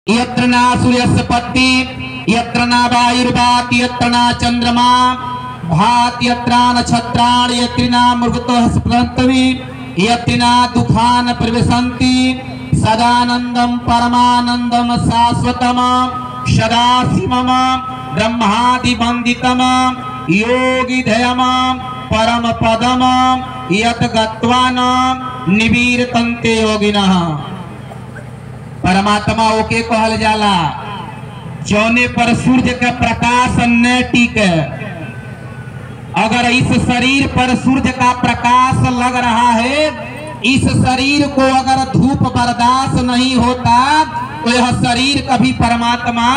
यत्र न सूर्यस्य पत्ति यत्र न वायुर्भाति यत्र न चंद्रमा भाति यत्र नक्षत्राणि यत्र न मृगतः स्पृहन्ति यत्र न दुःखान् प्रविशन्ति सदानन्दं परमानन्दं शाश्वतं सदाशिवं ब्रह्मादिवन्दितं योगिधयं परमपदं यत् गत्वा न निवीरतन्ते योगिनः। परमात्मा ओके कहल जाला जौने पर सूर्य का प्रकाश न टिके। अगर इस शरीर पर सूर्य का प्रकाश लग रहा है, इस शरीर को अगर धूप बर्दाश्त नहीं होता तो यह शरीर कभी परमात्मा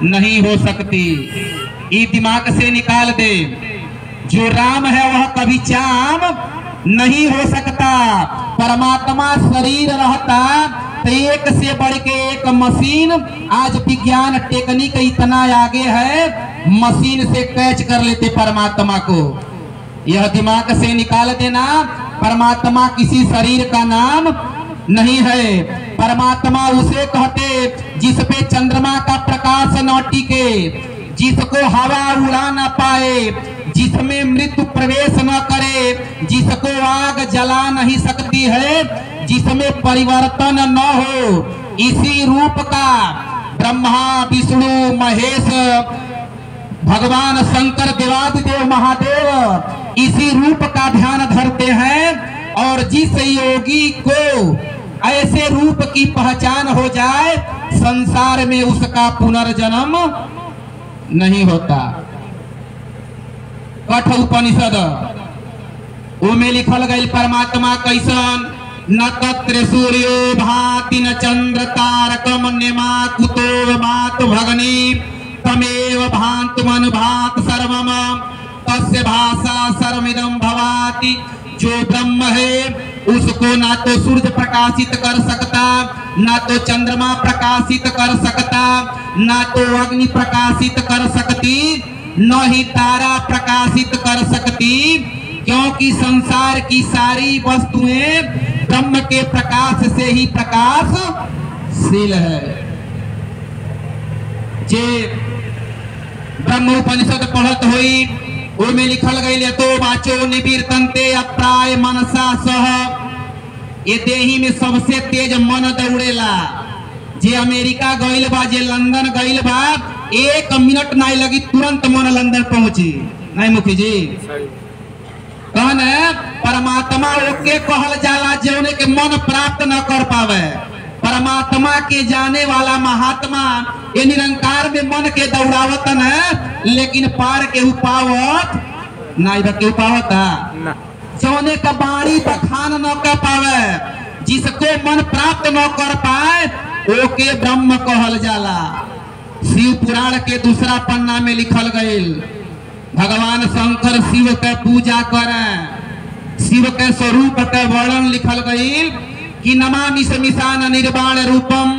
नहीं हो सकती। ये दिमाग से निकाल दे। जो राम है वह कभी चाम नहीं हो सकता। परमात्मा शरीर रहता तो एक से बढ़ के एक मशीन। आज विज्ञान टेक्निक इतना आगे है, मशीन से कैच कर लेते परमात्मा को। यह दिमाग से निकाल देना। परमात्मा किसी शरीर का नाम नहीं है। परमात्मा उसे कहते जिस पे चंद्रमा का प्रकाश न टिके, जिसको हवा उड़ा न पाए, जिसमें मृत्यु प्रवेश न करे, जिसको आग जला नहीं सकती है, जिसमें परिवर्तन न हो। इसी रूप का ब्रह्मा विष्णु महेश भगवान शंकर देवादिदेव महादेव इसी रूप का ध्यान धरते हैं। और जिस योगी को ऐसे रूप की पहचान हो जाए, संसार में उसका पुनर्जन्म नहीं होता। कठ उपनिषद में लिखल गई परमात्मा कैसन, न तत्र सूर्यो भाति न चंद्र तारकम नमा कुतो भात भगनी तमेव भांतुमन भात सर्वम तस्य भाषा सर्वमिदं भवाति। जो ब्रह्म है उसको ना तो सूर्य प्रकाशित कर सकता, ना तो चंद्रमा प्रकाशित कर सकता, ना तो अग्नि प्रकाशित कर सकती, न ही तारा प्रकाशित कर सकती। क्योंकि संसार की सारी वस्तुएं ब्रह्म के प्रकाश से ही प्रकाशशील है। जे ब्रह्म उपनिषद पढ़त हुई में लिखल गई तो बाचो निवीरतन्ते अप्राय मनसा सह। ये देही में सबसे तेज मन दौड़ेला। जे अमेरिका गइल बा, जे लंदन गइल बा, 1 मिनट नहीं लगी तुरंत मन लंदन पहुंची। नहीं मुखी जी कहन परमात्मा ओके कहल जाला जौने के मन प्राप्त न कर पावे। परमात्मा के जाने वाला महात्मा ये निरंकार में मन के दौड़ावत है, लेकिन पार के उपावत नहीं के उपावता जौने का बाणी बखान न कर पावे, जिसको मन प्राप्त न कर पाए ओके ब्रह्म कहल जाला। शिव पुराण के दूसरा पन्ना में लिखल गईल भगवान शंकर शिव के पूजा करें। शिव के स्वरूप के वर्णन लिखल गईल कि नमामि समिशान निर्वाण रूपम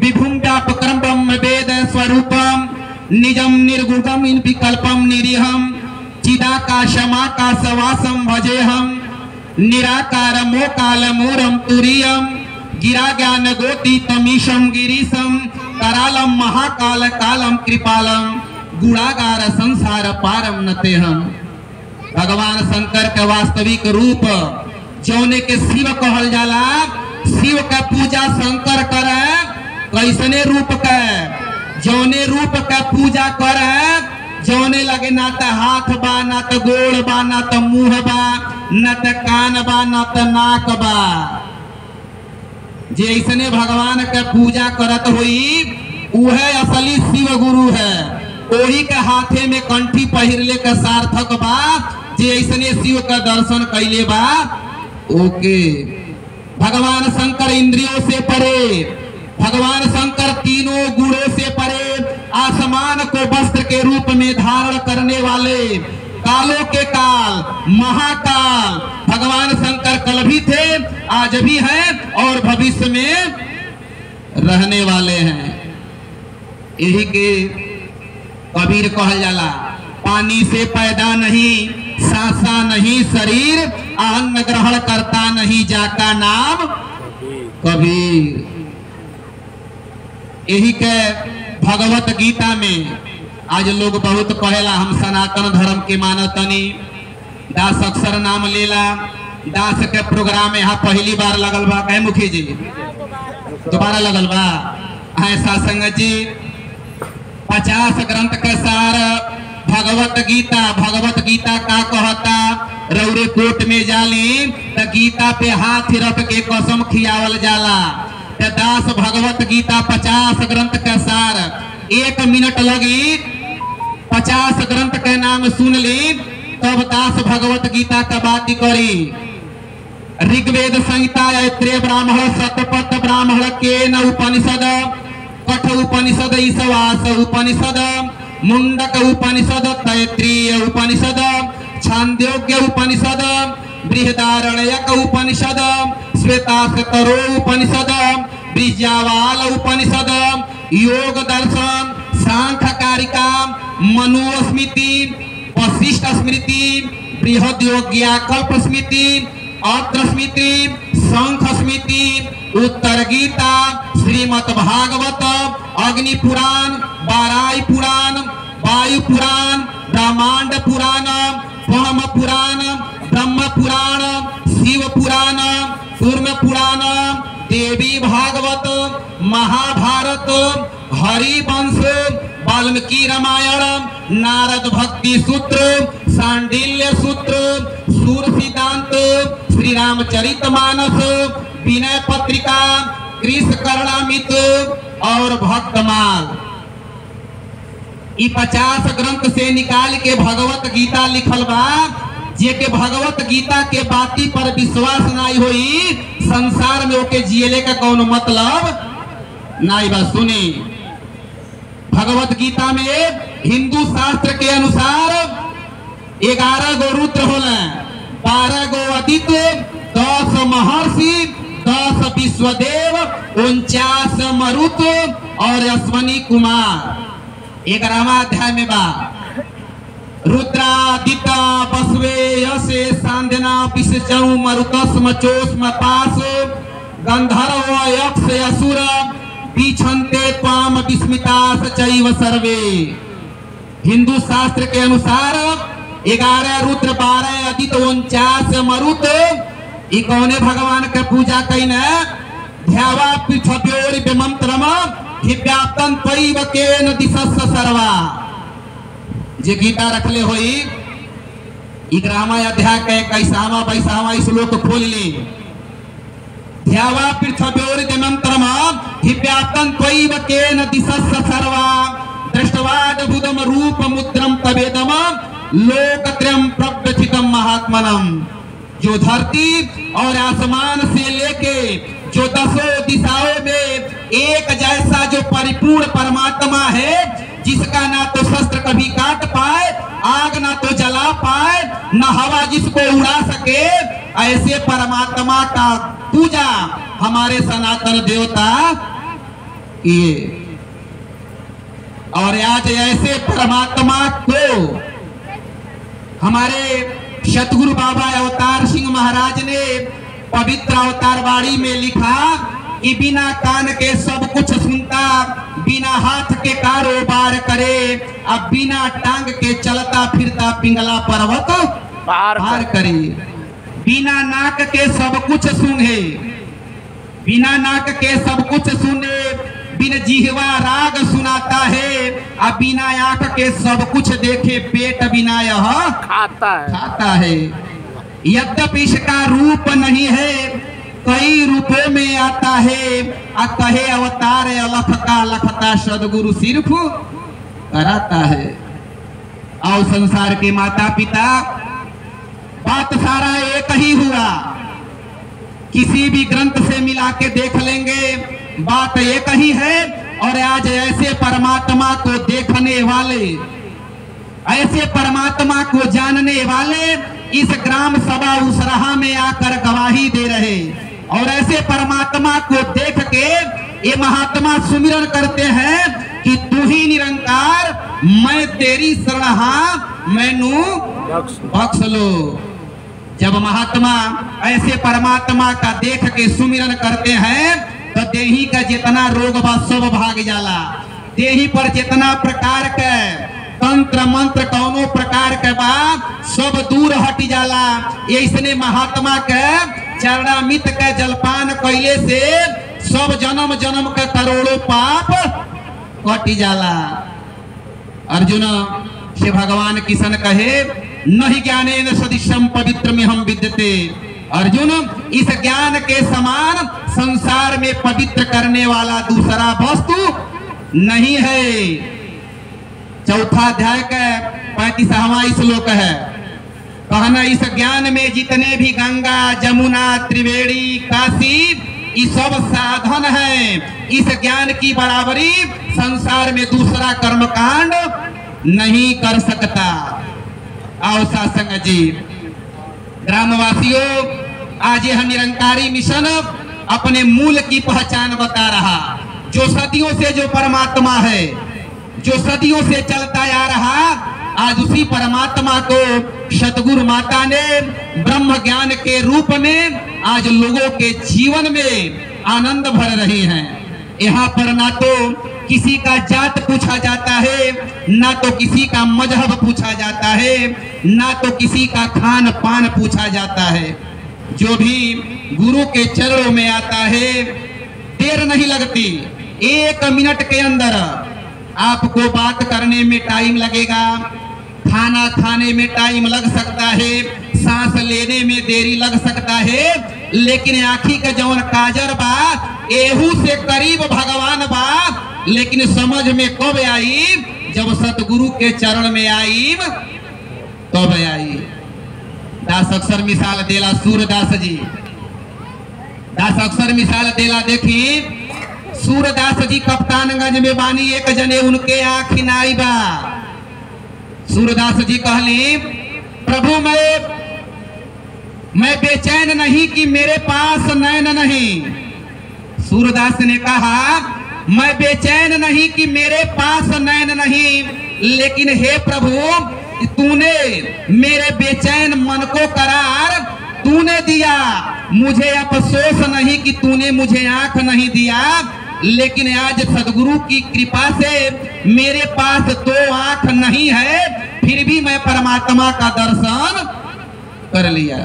विभुम व्यापकम ब्रह्म वेद स्वरूपम निजम निर्गुणम इन विकल्पम निरीहम चिदाकाशमाकाशवासम भजेहम निराकार मोकाल मूरम तुरीयम गिरा ज्ञान गोति तमीशम गिरीशम करालम महाकाल कालम कृपालम गुणागार संसार पारम नतेहम। भगवान शंकर के वास्तविक रूप जौने के शिव कहल जाला, शिव का पूजा शंकर करे। कैसने रूप का जौने रूप का पूजा करे, जौने लगे ना तो हाथ बा, ना तो गोड़ बा, ना तो मुंह बा, ना तो कान बा, ना तो नाक बा। जे ऐसने भगवान का पूजा करत हुई उहे असली शिव गुरु है। ओही के हाथे में कंठी पहिरले का सार्थक बा जे ऐसने शिव का दर्शन कैले बा। ओके भगवान शंकर इंद्रियों से परे, भगवान शंकर तीनों गुणों से परे, आसमान को वस्त्र के रूप में धारण करने वाले, कालों के काल महाकाल भगवान शंकर कल भी थे, आज भी हैं और भविष्य में रहने वाले हैं। यही के कबीर कहल जाला, पानी से पैदा नहीं, सांसा नहीं शरीर, अन्न ग्रहण करता नहीं जाका नाम कबीर। यही के भगवत गीता में आज लोग बहुत कहेला हम सनातन धर्म के मानतनी, दास अक्सर नाम लेला। दास के प्रोग्राम यहाँ पहली बार लगल बा, कहे मुखी जी दोबारा लगल बा। ऐसा संगत जी 50 ग्रंथ के सार भगवत गीता का कहता, रौरे कोट में जाली तो गीता पे हाथ रख के कसम खियावल जाला। तो दास भगवत गीता 50 ग्रंथ के सार 1 मिनट लगी, 50 ग्रंथ के नाम सुन ली, तब दास भगवत गीता का बात करी। ऋग्वेद संहिता, ऐत्रेय ब्राह्मण, शतपथ ब्राह्मण, केन उपनिषद, कठ उपनिषद, ईशावास उपनिषद, मुंडक उपनिषद, तैत्रीय उपनिषद, छांदोग्य उपनिषद, बृहदारण्यक उपनिषद, श्वेताश्वतरो उपनिषद, बीजावाल उपनिषद, योग दर्शन, सांख्यकारिका, मनुस्मृति, वशिष्ठ स्मृति, बृहद्योग्याकल्प स्मृति, अत्र स्मृति, शंख स्मृति, उत्तर गीता, श्रीमद् भागवत, अग्नि पुराण, बाराई पुराण, वायु पुराण, ब्रह्मांड पुराण, ब्रह्म पुराण, ब्रह्म पुराण, शिव पुराण, कूर्म पुराण, देवी भागवत, महाभारत, हरिवंश, वाल्मीकि रामायण, नारद भक्ति सूत्र, सांडिल्य सूत्र, सूर सिद्धांत, श्री रामचरितमानस, विनय पत्रिका, कृष्ण कर्णामित और भक्तमाल। ई 50 ग्रंथ से निकाल के भगवत गीता लिखल बा। जे के भगवत गीता के बाती पर विश्वास नहीं होई, संसार में ओके जियले का कौन मतलब नहीं बा। सुनी, भगवत गीता में हिंदू शास्त्र के अनुसार 11 गो रुद्र होला, 12 गो आदित्य, 10 महर्षि, 10 विश्वदेव, 49 मरुत और अश्वनी कुमार। 11वां अध्याय में बा रुद्रादित्य बसवे यसे सांदना विशेषौ मरुतस्म चोस्म पास गंधर्व यक्ष असुर पीछन्ते त्वाम विस्मितास चैव सर्वे। हिंदू शास्त्र के अनुसार 11 रुद्र, 12 आदित्य, 49 मरुत, ई कौने भगवान के पूजा कईने ध्यावा पृथ्व्योरि विमंत्रम हिव्याप्तन त्वैव केन दिशस्स सर्वा। जे गीता रखले होई 11वां अध्याय के 21वां 22वां श्लोक खोल ली। ध्यावा पृथ्व्योरि विमंत्रम हिव्याप्तन त्वैव केन दिशस्स सर्वा दृष्टवादभुतम रूप मुद्रम तवेदम लोकत्रयम प्रव्यथितम महात्मनम। जो धरती और आसमान से लेके जो 10 दिशाओं में एक जैसा जो परिपूर्ण परमात्मा है, जिसका ना तो शस्त्र कभी काट पाए, आग ना तो जला पाए, न हवा जिसको उड़ा सके, ऐसे परमात्मा का पूजा हमारे सनातन देवता किए। और आज ऐसे परमात्मा को हमारे सतगुरु बाबा अवतार सिंह महाराज ने पवित्र अवतार वाणी में लिखा कि बिना कान के सब कुछ सुनता, बिना हाथ के कारोबार करे, अब बिना टांग के चलता फिरता पिंगला पर्वत पार करे। बिना नाक के सब कुछ सुने, बिना नाक के सब कुछ सुने, बिन जिह्वा राग सुनाता है, अब बिना आंख के सब कुछ देखे, पेट बिना यह खाता है। यद्यपि इसका रूप नहीं है, कई रूपों में आता है, कहे अवतार अलख का लखता सदगुरु सिर्फ कराता है। और संसार के माता पिता, बात सारा एक ही हुआ। किसी भी ग्रंथ से मिला के देख लेंगे, बात एक ही है। और आज ऐसे परमात्मा को देखने वाले, ऐसे परमात्मा को जानने वाले इस ग्राम सभा उसराहा में आकर गवाही दे रहे। और ऐसे परमात्मा को देख के ये महात्मा सुमिरन करते हैं कि तू ही निरंकार, मैं तेरी शरणहा, मैनू बख्श लो। जब महात्मा ऐसे परमात्मा का देख के सुमिरन करते हैं, तो देही का जितना रोग बा सब भाग जाला। देही पर जितना प्रकार के तंत्र मंत्र कौनो प्रकार के बा सब दूर हट जाला। ऐसने महात्मा के चरणामृत के जलपान कैले से सब जन्म जन्म के करोड़ों पाप कट जाला। अर्जुन से भगवान किशन कहे नहीं ज्ञानेन सदृशम पवित्र में हम विद्यते। अर्जुन, इस ज्ञान के समान संसार में पवित्र करने वाला दूसरा वस्तु नहीं है। चौथा अध्याय का 35वां श्लोक है। कहना इस ज्ञान में जितने भी गंगा जमुना त्रिवेणी काशी ये सब साधन है। इस ज्ञान की बराबरी संसार में दूसरा कर्मकांड नहीं कर सकता। आओ सासंग जी, ग्रामवासियों, आज यह निरंकारी मिशन अपने मूल की पहचान बता रहा। जो सदियों से जो परमात्मा है, जो सदियों से चलता आ रहा, आज उसी परमात्मा को सतगुरु माता ने ब्रह्म ज्ञान के रूप में आज लोगों के जीवन में आनंद भर रही हैं। यहाँ पर ना तो किसी का जात पूछा जाता है, ना तो किसी का मजहब पूछा जाता है, ना तो किसी का खान पान पूछा जाता है। जो भी गुरु के चरणों में आता है, देर नहीं लगती। 1 मिनट के अंदर आपको बात करने में टाइम लगेगा, खाना खाने में टाइम लग सकता है, सांस लेने में देरी लग सकता है, लेकिन आँखी का जौन काजर बा एहू से करीब भगवान बा। लेकिन समझ में कब आई? जब सतगुरु के चरण में आई तब आई। दास अक्सर मिसाल देला, सूरदास जी दास अक्सर मिसाल देला। देखी, सूरदास जी कप्तानगंज में बानी, एक जने उनके आँख नाई बा। सूरदास जी कहली, प्रभु मैं बेचैन नहीं कि मेरे पास नैन नहीं। सूरदास ने कहा, मैं बेचैन नहीं कि मेरे पास नैन नहीं, लेकिन हे प्रभु तूने मेरे बेचैन मन को करार तूने दिया। मुझे अफसोस नहीं कि तूने मुझे आंख नहीं दिया, लेकिन आज सदगुरु की कृपा से मेरे पास 2 आंख नहीं है, फिर भी मैं परमात्मा का दर्शन कर लिया।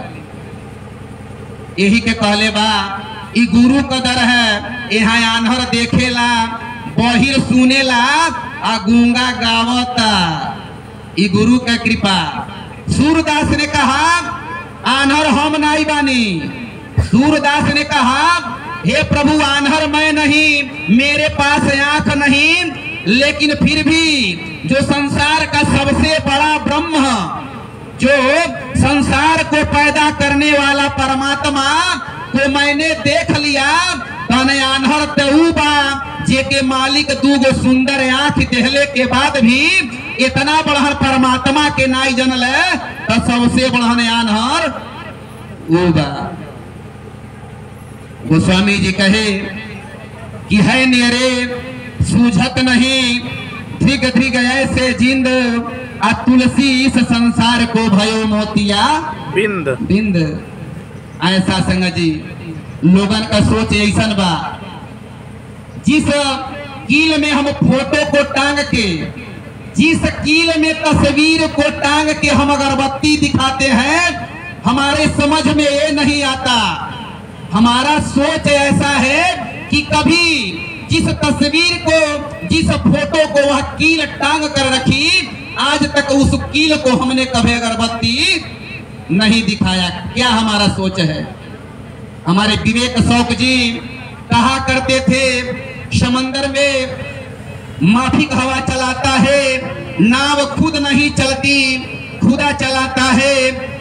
यही के कहले बा, ई गुरु का दर है। यहाँ आन्हर देखेला, बहिर सुनेला, आ गूंगा गावता। ई गुरु का कृपा। सूरदास ने कहा, आन्हर हम नहीं बानी। सूरदास ने कहा, हे प्रभु आन्हर मैं नहीं, मेरे पास आंख नहीं, लेकिन फिर भी जो संसार का सबसे बड़ा ब्रह्म, जो संसार को पैदा करने वाला परमात्मा को मैंने देख लिया। तने आन्हर तेऊ बा जेके मालिक 2 सुंदर आंख देहले के बाद भी इतना बढ़हन परमात्मा के नाई जनल है, तो सबसे बढ़हन आन्हर वो बा। गोस्वामी जी कहे कि है नेरे सूझत नहीं, धिग धिग ऐसे जिंद, आ तुलसी इस संसार को भयो मोतिया बिंद बिंद। ऐसा संगत जी, लोगन का सोच ऐसा बा, जिस कील में हम फोटो को टांग के, जिस कील में तस्वीर को टांग के हम अगरबत्ती दिखाते हैं, हमारे समझ में ये नहीं आता। हमारा सोच ऐसा है कि कभी जिस तस्वीर को, जिस फोटो को वह कील टांग कर रखी, आज तक उस कील को हमने कभी अगरबत्ती नहीं दिखाया। क्या हमारा सोच है? हमारे विवेक शौक जी कहा करते थे, समंदर में माफिक हवा चलाता है, नाव खुद नहीं चलती, खुदा चलाता है।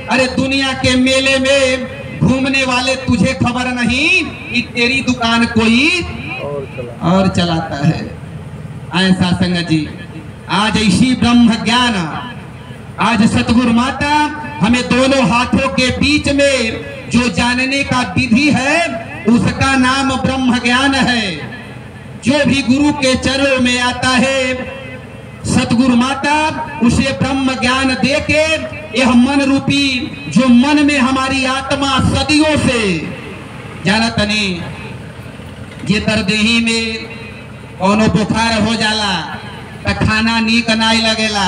अरे दुनिया के मेले में घूमने वाले तुझे खबर नहीं कि तेरी दुकान कोई और चलाता है। ऐसा संगत जी, आज इसी ब्रह्म ज्ञान, आज सतगुरु माता हमें दोनों हाथों के बीच में जो जानने का विधि है, उसका नाम ब्रह्म ज्ञान है। जो भी गुरु के चरणों में आता है, सतगुरु माता उसे ब्रह्म ज्ञान देके यह मन रूपी, जो मन में हमारी आत्मा सदियों से जानत नहीं, जे तर देही में कोनो बुखार हो जाला त खाना नीक नाई लगेला,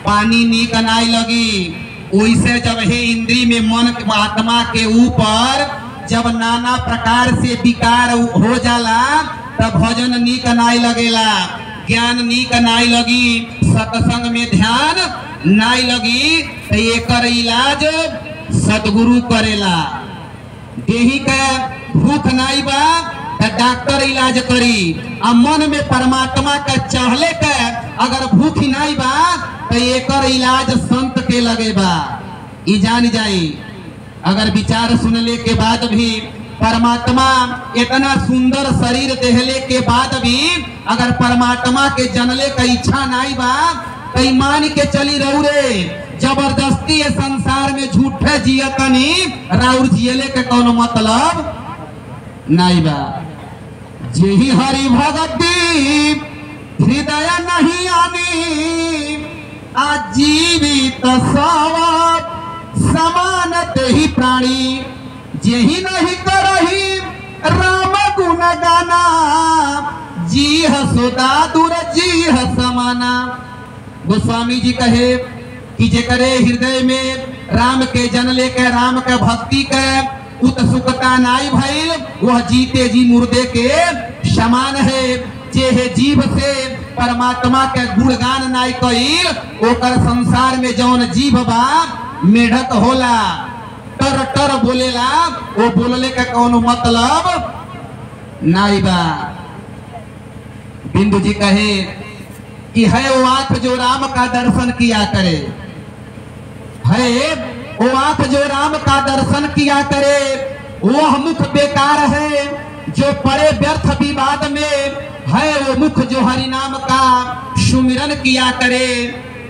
पानी नीक नाई लगी। वैसे जब हे इंद्री में मन आत्मा के ऊपर जब नाना प्रकार से विकार हो जाला तब भजन नीक नाई लगेला, ज्ञान नीक नाई लगी, सत्संग में ध्यान नाई लगी। तो एकर इलाज सदगुरु करेला। देही का भूख नाई बा तो डॉक्टर इलाज करी, आ मन में परमात्मा का चाहले का अगर भूख नाई बा तो एकर इलाज संत के लगे बा। ई जान जाई अगर विचार सुनले के बाद भी परमात्मा इतना सुंदर शरीर देहले के बाद भी अगर परमात्मा के जनले का इच्छा नाई बा तो मान के चली रहू रे जबरदस्ती ये संसार में झूठे जियतनी राउर जियले के कोनो मतलब नाई बा। जेहि हरि भगति हृदय नहीं आनी आजीवित सव समान तेहि प्राणी, जेहि नहीं करही राम गुण गाना जीह सोदा दूर जीह समाना। गोस्वामी जी कहे कि जेकरे हृदय में राम के जनले के राम के भक्ति के उत्सुकता नाई भइल वह जीते जी मुर्दे के समान है। जे है जीव से परमात्मा के गुणगान नाई कइल ओकर संसार में जौन जीव बा मेढक होला, टर टर बोलेला, वो बोलले का कोनो मतलब नाई बा। बिंदु जी कहे कि है वो आंख जो राम का दर्शन किया करे, है वो आंख जो राम का दर्शन किया करे, वह मुख बेकार है जो पड़े व्यर्थ विवाद में, है वो मुख जो हरि नाम का सुमिरन किया करे,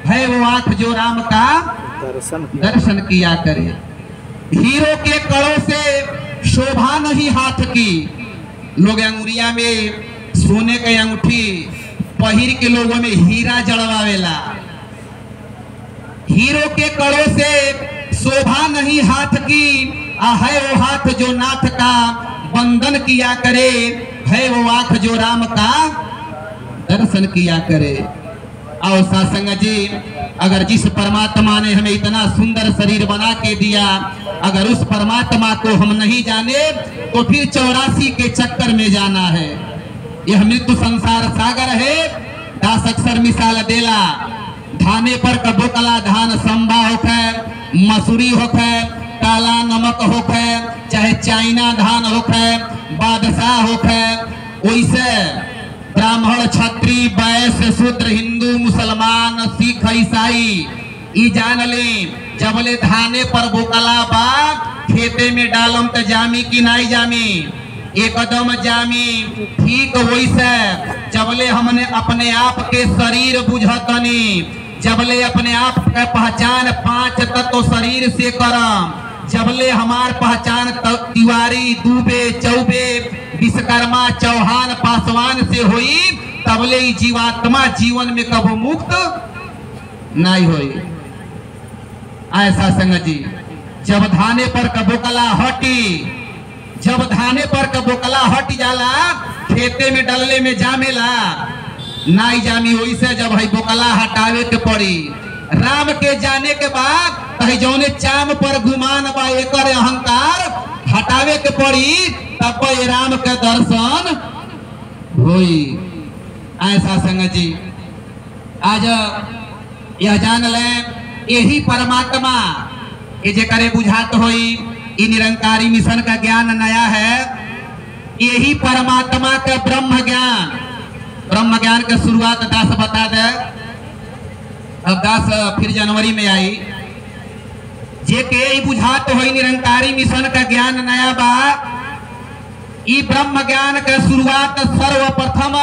है वो आंख जो राम का दर्शन किया करे। हीरो के कड़ों से शोभा नहीं हाथ की, लोग अंगुरिया में सोने के अंगूठी पहिर के लोगों में हीरा जड़वावेला। हीरो के कड़ों से शोभा नहीं हाथ की, है वो हाथ जो नाथ का बंधन किया करे, है वो आंख जो राम का दर्शन किया करे। आओ सासंग जी, अगर जिस परमात्मा ने हमें इतना सुंदर शरीर बना के दिया अगर उस परमात्मा को हम नहीं जाने तो फिर 84 के चक्कर में जाना है। यह मृत्यु संसार सागर है। 10 अक्षर मिसाल देला, धाने पर कबो कला धान संबा होखे, मसूरी होखे, काला नमक होखे, चाहे चाइना धान होखे, बादशाह होखे, वैसे ब्राह्मण क्षत्रिय वैश्य शूद्र हिंदू मुसलमान सिख ईसाई ई जान ले जबले धाने पर बोकला बा खेते में डालम त जामी कि नहीं जामी, एकदम जामी। ठीक वैसे जबले हमने अपने आप के शरीर बुझतनी, जबले अपने आप का पहचान 5 तत्व शरीर से करम, जबले हमार पहचान तिवारी दुबे चौबे विश्वकर्मा चौहान पासवान से हुई तबले जीवात्मा जीवन में कबो मुक्त नहीं हुई। ऐसा संग जी जब धाने पर कबोकला हटी, जब धाने पर कबोकला हट जाला खेते में डलले में जामेला नाई जामी, वैसे जब है बोकला हटावे के पड़ी। राम के जाने के बाद कहीं जौने चाम पर गुमान बा एकर अहंकार हटावे के पड़ी, तब ये राम के दर्शन होई। ऐसा संगत जी आज यह जान ले यही परमात्मा ये जे करे बुझात होई ये निरंकारी मिशन का ज्ञान नया है। यही परमात्मा का ब्रह्म ज्ञान का शुरुआत 10 बता दे। अब 10 फिर जनवरी में आई जे के बुझात होई निरंकारी मिशन का ज्ञान नया बा। ई ब्रह्म ज्ञान के शुरुआत सर्वप्रथम